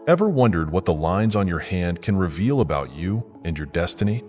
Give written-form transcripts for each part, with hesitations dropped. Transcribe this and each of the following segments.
Ever wondered what the lines on your hand can reveal about you and your destiny?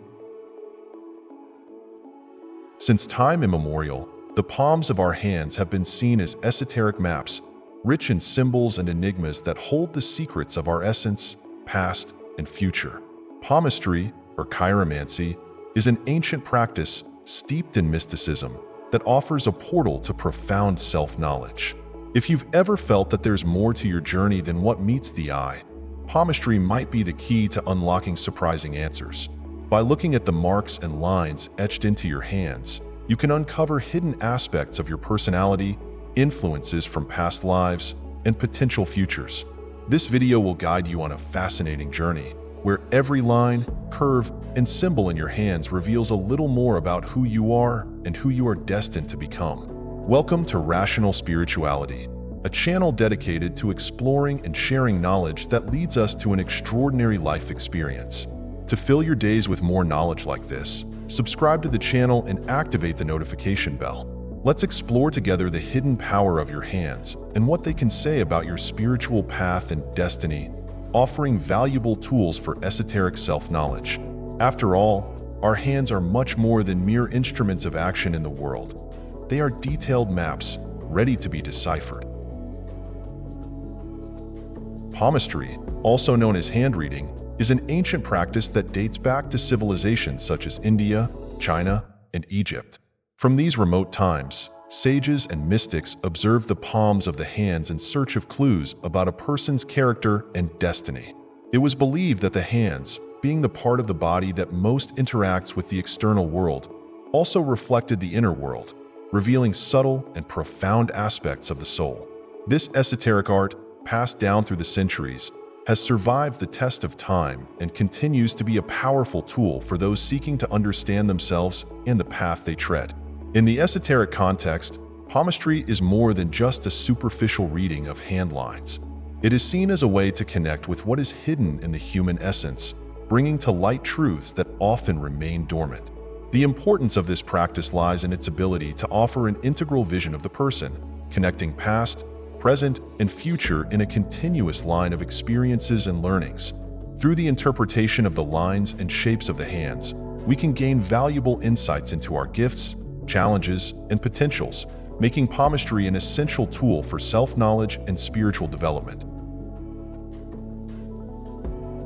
Since time immemorial, the palms of our hands have been seen as esoteric maps, rich in symbols and enigmas that hold the secrets of our essence, past, and future. Palmistry, or chiromancy, is an ancient practice steeped in mysticism that offers a portal to profound self-knowledge. If you've ever felt that there's more to your journey than what meets the eye, palmistry might be the key to unlocking surprising answers. By looking at the marks and lines etched into your hands, you can uncover hidden aspects of your personality, influences from past lives, and potential futures. This video will guide you on a fascinating journey, where every line, curve, and symbol in your hands reveals a little more about who you are and who you are destined to become. Welcome to Rational Spirituality, a channel dedicated to exploring and sharing knowledge that leads us to an extraordinary life experience. To fill your days with more knowledge like this, subscribe to the channel and activate the notification bell. Let's explore together the hidden power of your hands and what they can say about your spiritual path and destiny, offering valuable tools for esoteric self-knowledge. After all, our hands are much more than mere instruments of action in the world. They are detailed maps, ready to be deciphered. Palmistry, also known as hand reading, is an ancient practice that dates back to civilizations such as India, China, and Egypt. From these remote times, sages and mystics observed the palms of the hands in search of clues about a person's character and destiny. It was believed that the hands, being the part of the body that most interacts with the external world, also reflected the inner world, revealing subtle and profound aspects of the soul. This esoteric art, passed down through the centuries, has survived the test of time and continues to be a powerful tool for those seeking to understand themselves and the path they tread. In the esoteric context, palmistry is more than just a superficial reading of hand lines. It is seen as a way to connect with what is hidden in the human essence, bringing to light truths that often remain dormant. The importance of this practice lies in its ability to offer an integral vision of the person, connecting past, present, and future in a continuous line of experiences and learnings. Through the interpretation of the lines and shapes of the hands, we can gain valuable insights into our gifts, challenges, and potentials, making palmistry an essential tool for self-knowledge and spiritual development.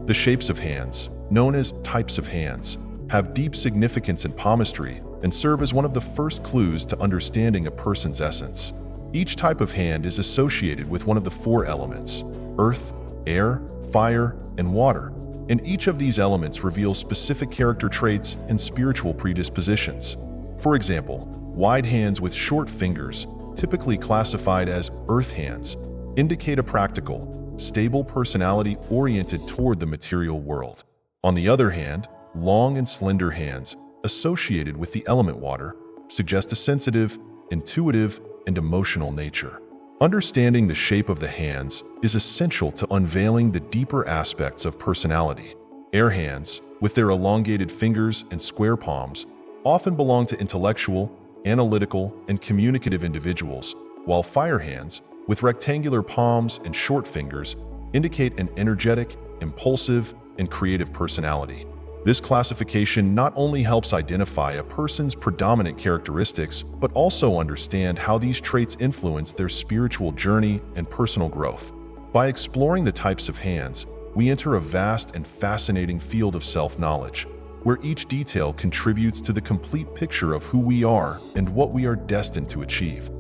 The shapes of hands, known as types of hands, have deep significance in palmistry and serve as one of the first clues to understanding a person's essence. Each type of hand is associated with one of the four elements: earth, air, fire, and water, and each of these elements reveals specific character traits and spiritual predispositions. For example, wide hands with short fingers, typically classified as earth hands, indicate a practical, stable personality oriented toward the material world. On the other hand, long and slender hands, associated with the element water, suggest a sensitive, intuitive, and emotional nature. Understanding the shape of the hands is essential to unveiling the deeper aspects of personality. Air hands, with their elongated fingers and square palms, often belong to intellectual, analytical, and communicative individuals, while fire hands, with rectangular palms and short fingers, indicate an energetic, impulsive, and creative personality. This classification not only helps identify a person's predominant characteristics, but also understand how these traits influence their spiritual journey and personal growth. By exploring the types of hands, we enter a vast and fascinating field of self-knowledge, where each detail contributes to the complete picture of who we are and what we are destined to achieve.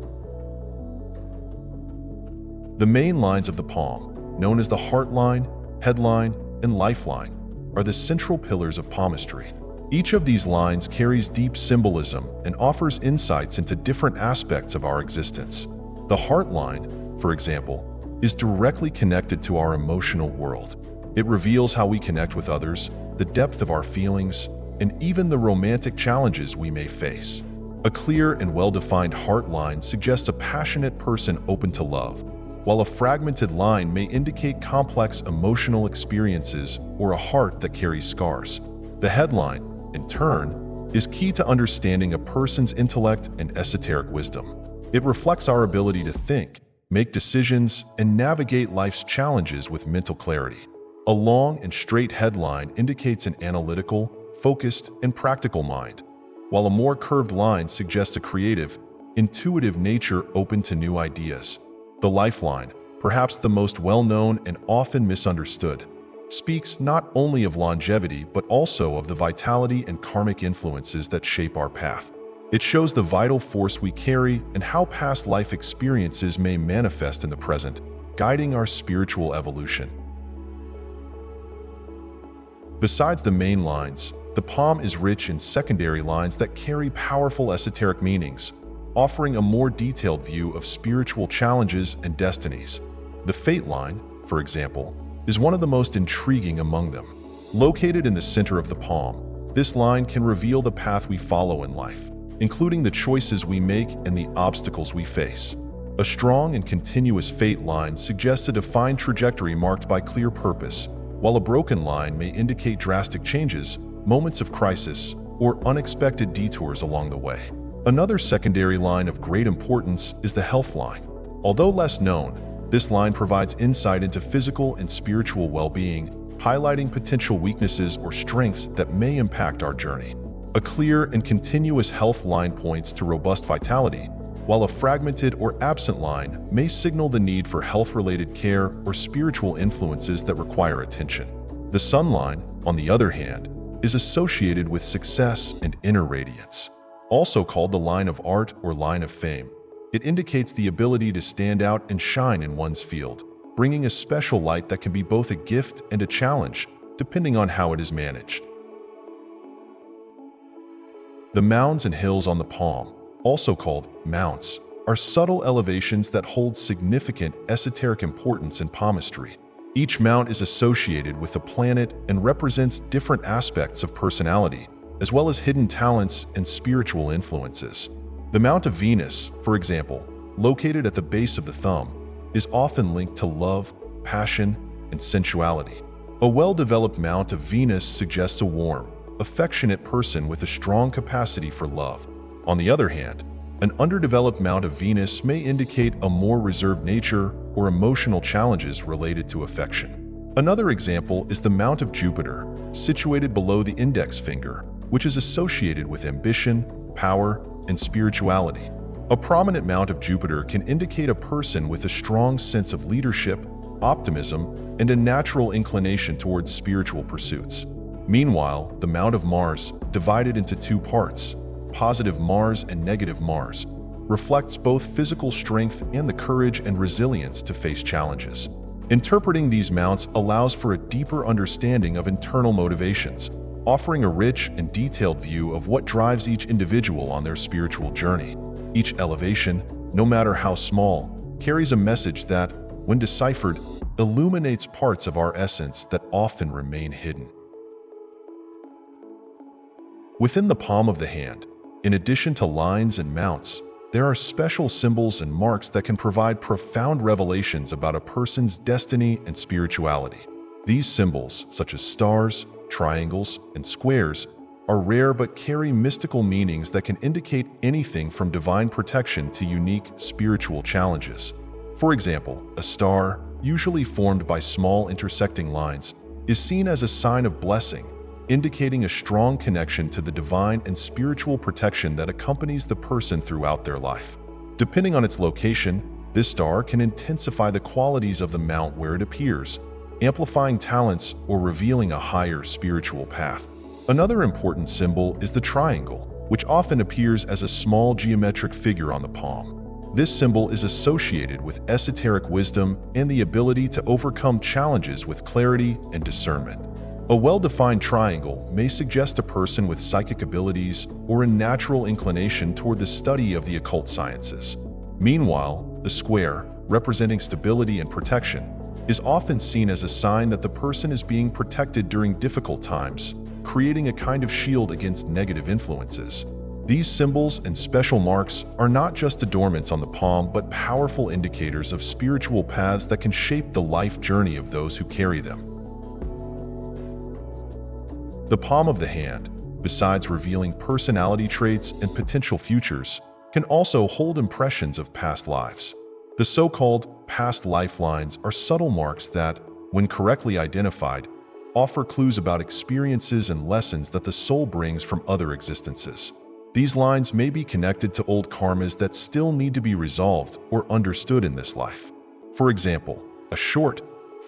The main lines of the palm, known as the heart line, head line, and lifeline, are the central pillars of palmistry. Each of these lines carries deep symbolism and offers insights into different aspects of our existence. The heart line, for example, is directly connected to our emotional world. It reveals how we connect with others, the depth of our feelings, and even the romantic challenges we may face. A clear and well-defined heart line suggests a passionate person open to love, while a fragmented line may indicate complex emotional experiences or a heart that carries scars. The headline, in turn, is key to understanding a person's intellect and esoteric wisdom. It reflects our ability to think, make decisions, and navigate life's challenges with mental clarity. A long and straight headline indicates an analytical, focused, and practical mind, while a more curved line suggests a creative, intuitive nature open to new ideas. The lifeline, perhaps the most well-known and often misunderstood, speaks not only of longevity but also of the vitality and karmic influences that shape our path. It shows the vital force we carry and how past life experiences may manifest in the present, guiding our spiritual evolution. Besides the main lines, the palm is rich in secondary lines that carry powerful esoteric meanings, offering a more detailed view of spiritual challenges and destinies. The fate line, for example, is one of the most intriguing among them. Located in the center of the palm, this line can reveal the path we follow in life, including the choices we make and the obstacles we face. A strong and continuous fate line suggests a defined trajectory marked by clear purpose, while a broken line may indicate drastic changes, moments of crisis, or unexpected detours along the way. Another secondary line of great importance is the health line. Although less known, this line provides insight into physical and spiritual well-being, highlighting potential weaknesses or strengths that may impact our journey. A clear and continuous health line points to robust vitality, while a fragmented or absent line may signal the need for health-related care or spiritual influences that require attention. The sun line, on the other hand, is associated with success and inner radiance. Also called the line of art or line of fame, it indicates the ability to stand out and shine in one's field, bringing a special light that can be both a gift and a challenge, depending on how it is managed. The mounds and hills on the palm, also called mounts, are subtle elevations that hold significant esoteric importance in palmistry. Each mount is associated with a planet and represents different aspects of personality, as well as hidden talents and spiritual influences. The Mount of Venus, for example, located at the base of the thumb, is often linked to love, passion, and sensuality. A well-developed Mount of Venus suggests a warm, affectionate person with a strong capacity for love. On the other hand, an underdeveloped Mount of Venus may indicate a more reserved nature or emotional challenges related to affection. Another example is the Mount of Jupiter, situated below the index finger, which is associated with ambition, power, and spirituality. A prominent Mount of Jupiter can indicate a person with a strong sense of leadership, optimism, and a natural inclination towards spiritual pursuits. Meanwhile, the Mount of Mars, divided into two parts, positive Mars and negative Mars, reflects both physical strength and the courage and resilience to face challenges. Interpreting these mounts allows for a deeper understanding of internal motivations, offering a rich and detailed view of what drives each individual on their spiritual journey. Each elevation, no matter how small, carries a message that, when deciphered, illuminates parts of our essence that often remain hidden. Within the palm of the hand, in addition to lines and mounts, there are special symbols and marks that can provide profound revelations about a person's destiny and spirituality. These symbols, such as stars, triangles, and squares, are rare but carry mystical meanings that can indicate anything from divine protection to unique spiritual challenges. For example, a star, usually formed by small intersecting lines, is seen as a sign of blessing, indicating a strong connection to the divine and spiritual protection that accompanies the person throughout their life. Depending on its location, this star can intensify the qualities of the mount where it appears, amplifying talents or revealing a higher spiritual path. Another important symbol is the triangle, which often appears as a small geometric figure on the palm. This symbol is associated with esoteric wisdom and the ability to overcome challenges with clarity and discernment. A well-defined triangle may suggest a person with psychic abilities or a natural inclination toward the study of the occult sciences. Meanwhile, the square, representing stability and protection, is often seen as a sign that the person is being protected during difficult times, creating a kind of shield against negative influences. These symbols and special marks are not just adornments on the palm but powerful indicators of spiritual paths that can shape the life journey of those who carry them. The palm of the hand, besides revealing personality traits and potential futures, can also hold impressions of past lives. The so-called past lifelines are subtle marks that, when correctly identified, offer clues about experiences and lessons that the soul brings from other existences. These lines may be connected to old karmas that still need to be resolved or understood in this life. For example, a short,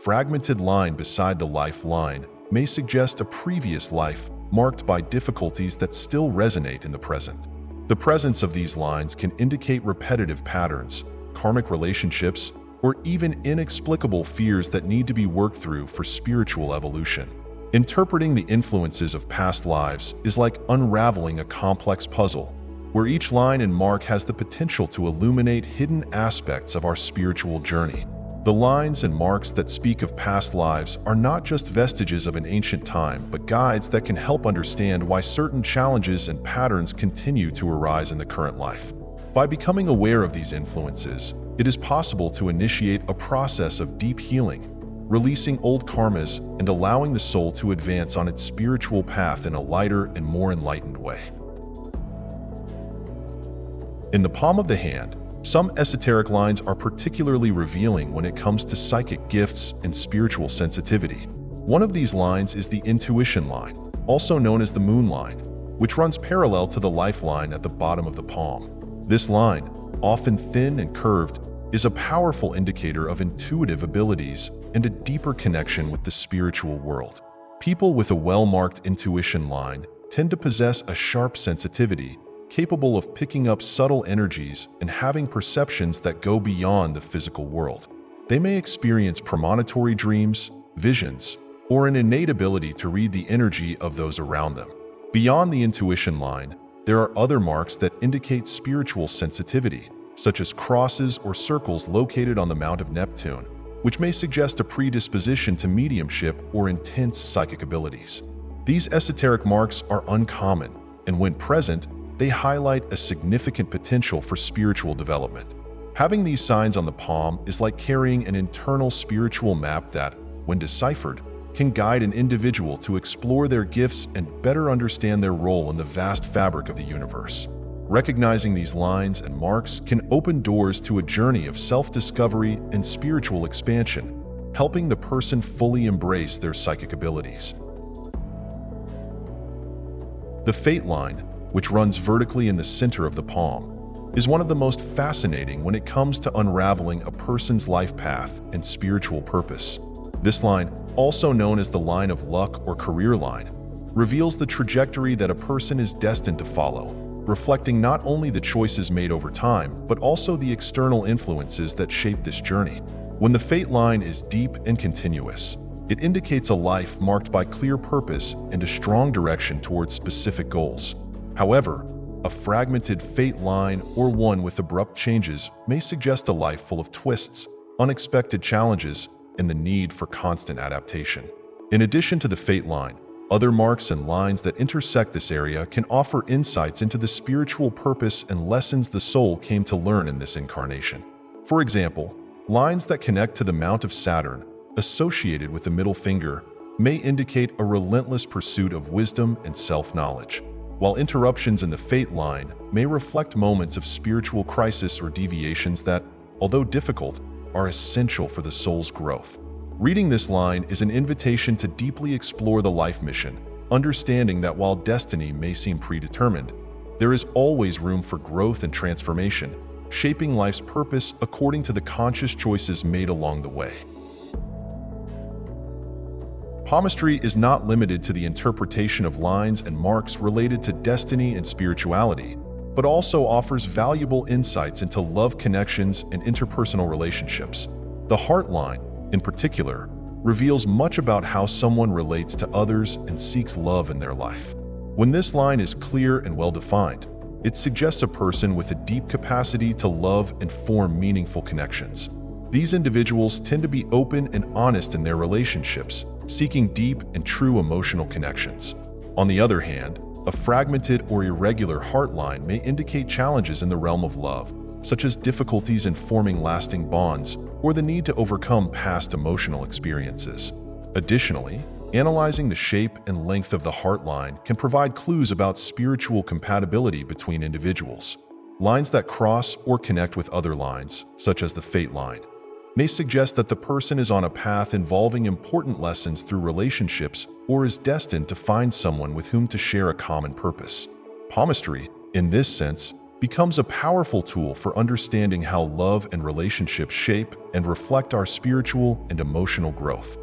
fragmented line beside the lifeline may suggest a previous life marked by difficulties that still resonate in the present. The presence of these lines can indicate repetitive patterns, karmic relationships, or even inexplicable fears that need to be worked through for spiritual evolution. Interpreting the influences of past lives is like unraveling a complex puzzle, where each line and mark has the potential to illuminate hidden aspects of our spiritual journey. The lines and marks that speak of past lives are not just vestiges of an ancient time, but guides that can help understand why certain challenges and patterns continue to arise in the current life. By becoming aware of these influences, it is possible to initiate a process of deep healing, releasing old karmas and allowing the soul to advance on its spiritual path in a lighter and more enlightened way. In the palm of the hand, some esoteric lines are particularly revealing when it comes to psychic gifts and spiritual sensitivity. One of these lines is the intuition line, also known as the moon line, which runs parallel to the lifeline at the bottom of the palm. This line, often thin and curved, is a powerful indicator of intuitive abilities and a deeper connection with the spiritual world. People with a well-marked intuition line tend to possess a sharp sensitivity, capable of picking up subtle energies and having perceptions that go beyond the physical world. They may experience premonitory dreams, visions, or an innate ability to read the energy of those around them. Beyond the intuition line, there are other marks that indicate spiritual sensitivity, such as crosses or circles located on the Mount of Neptune, which may suggest a predisposition to mediumship or intense psychic abilities. These esoteric marks are uncommon, and when present, they highlight a significant potential for spiritual development. Having these signs on the palm is like carrying an internal spiritual map that, when deciphered, can guide an individual to explore their gifts and better understand their role in the vast fabric of the universe. Recognizing these lines and marks can open doors to a journey of self-discovery and spiritual expansion, helping the person fully embrace their psychic abilities. The fate line, which runs vertically in the center of the palm, is one of the most fascinating when it comes to unraveling a person's life path and spiritual purpose. This line, also known as the line of luck or career line, reveals the trajectory that a person is destined to follow, reflecting not only the choices made over time, but also the external influences that shape this journey. When the fate line is deep and continuous, it indicates a life marked by clear purpose and a strong direction towards specific goals. However, a fragmented fate line or one with abrupt changes may suggest a life full of twists, unexpected challenges, and the need for constant adaptation. In addition to the fate line, other marks and lines that intersect this area can offer insights into the spiritual purpose and lessons the soul came to learn in this incarnation. For example, lines that connect to the Mount of Saturn, associated with the middle finger, may indicate a relentless pursuit of wisdom and self-knowledge, while interruptions in the fate line may reflect moments of spiritual crisis or deviations that, although difficult, are essential for the soul's growth. Reading this line is an invitation to deeply explore the life mission, understanding that while destiny may seem predetermined, there is always room for growth and transformation, shaping life's purpose according to the conscious choices made along the way. Palmistry is not limited to the interpretation of lines and marks related to destiny and spirituality, but also offers valuable insights into love connections and interpersonal relationships. The heart line, in particular, reveals much about how someone relates to others and seeks love in their life. When this line is clear and well-defined, it suggests a person with a deep capacity to love and form meaningful connections. These individuals tend to be open and honest in their relationships, seeking deep and true emotional connections. On the other hand, a fragmented or irregular heart line may indicate challenges in the realm of love, such as difficulties in forming lasting bonds or the need to overcome past emotional experiences. Additionally, analyzing the shape and length of the heart line can provide clues about spiritual compatibility between individuals. Lines that cross or connect with other lines, such as the fate line, may suggest that the person is on a path involving important lessons through relationships or is destined to find someone with whom to share a common purpose. Palmistry, in this sense, becomes a powerful tool for understanding how love and relationships shape and reflect our spiritual and emotional growth.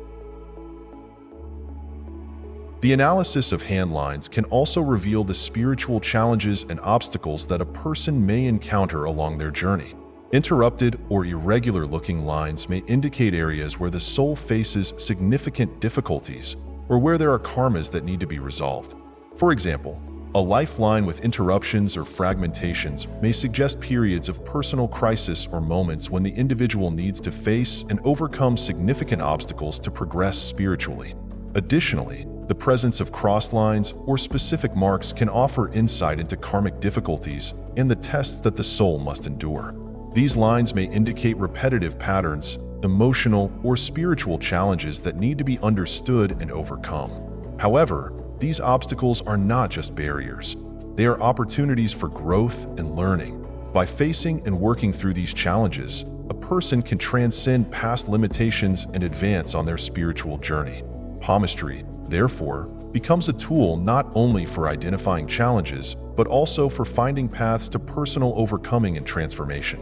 The analysis of hand lines can also reveal the spiritual challenges and obstacles that a person may encounter along their journey. Interrupted or irregular-looking lines may indicate areas where the soul faces significant difficulties or where there are karmas that need to be resolved. For example, a lifeline with interruptions or fragmentations may suggest periods of personal crisis or moments when the individual needs to face and overcome significant obstacles to progress spiritually. Additionally, the presence of crossed lines or specific marks can offer insight into karmic difficulties and the tests that the soul must endure. These lines may indicate repetitive patterns, emotional or spiritual challenges that need to be understood and overcome. However, these obstacles are not just barriers. They are opportunities for growth and learning. By facing and working through these challenges, a person can transcend past limitations and advance on their spiritual journey. Palmistry, therefore, becomes a tool not only for identifying challenges, but also for finding paths to personal overcoming and transformation.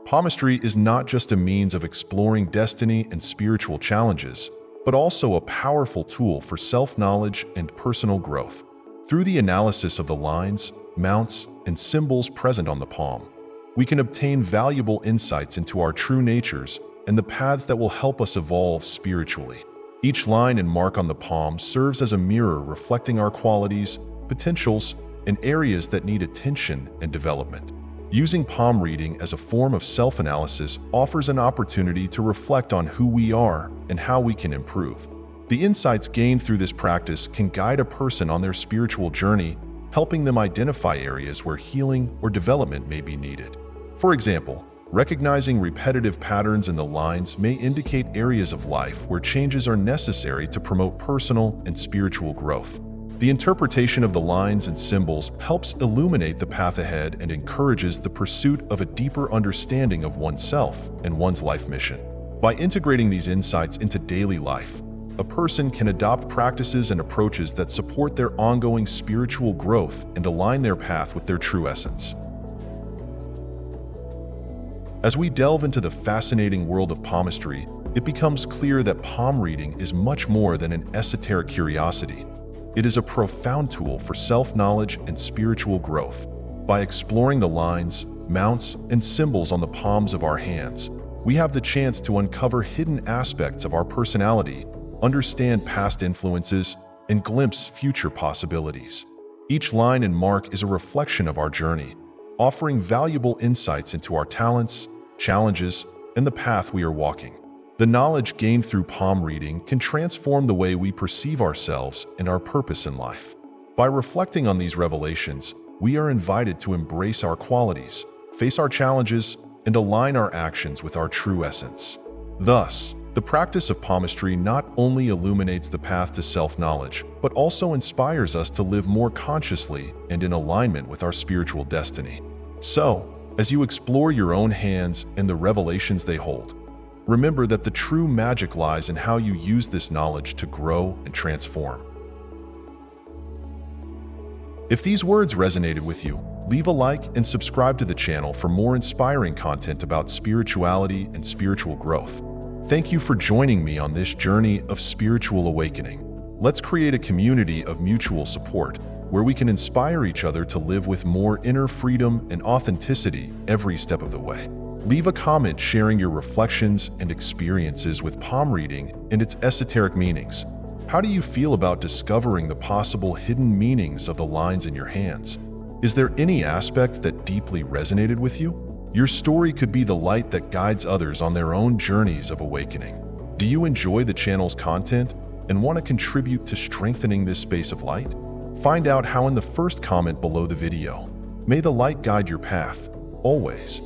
Palmistry is not just a means of exploring destiny and spiritual challenges, but also a powerful tool for self-knowledge and personal growth. Through the analysis of the lines, mounts, and symbols present on the palm, we can obtain valuable insights into our true natures and the paths that will help us evolve spiritually. Each line and mark on the palm serves as a mirror reflecting our qualities, potentials, and areas that need attention and development. Using palm reading as a form of self-analysis offers an opportunity to reflect on who we are and how we can improve. The insights gained through this practice can guide a person on their spiritual journey, helping them identify areas where healing or development may be needed. For example, recognizing repetitive patterns in the lines may indicate areas of life where changes are necessary to promote personal and spiritual growth. The interpretation of the lines and symbols helps illuminate the path ahead and encourages the pursuit of a deeper understanding of oneself and one's life mission. By integrating these insights into daily life, a person can adopt practices and approaches that support their ongoing spiritual growth and align their path with their true essence. As we delve into the fascinating world of palmistry, it becomes clear that palm reading is much more than an esoteric curiosity. It is a profound tool for self-knowledge and spiritual growth. By exploring the lines, mounts, and symbols on the palms of our hands, we have the chance to uncover hidden aspects of our personality, understand past influences, and glimpse future possibilities. Each line and mark is a reflection of our journey, offering valuable insights into our talents, challenges, and the path we are walking. The knowledge gained through palm reading can transform the way we perceive ourselves and our purpose in life. By reflecting on these revelations, we are invited to embrace our qualities, face our challenges, and align our actions with our true essence. Thus, the practice of palmistry not only illuminates the path to self-knowledge, but also inspires us to live more consciously and in alignment with our spiritual destiny. So, as you explore your own hands and the revelations they hold, remember that the true magic lies in how you use this knowledge to grow and transform. If these words resonated with you, leave a like and subscribe to the channel for more inspiring content about spirituality and spiritual growth. Thank you for joining me on this journey of spiritual awakening. Let's create a community of mutual support where we can inspire each other to live with more inner freedom and authenticity every step of the way. Leave a comment sharing your reflections and experiences with palm reading and its esoteric meanings. How do you feel about discovering the possible hidden meanings of the lines in your hands? Is there any aspect that deeply resonated with you? Your story could be the light that guides others on their own journeys of awakening. Do you enjoy the channel's content and want to contribute to strengthening this space of light? Find out how in the first comment below the video. May the light guide your path, always.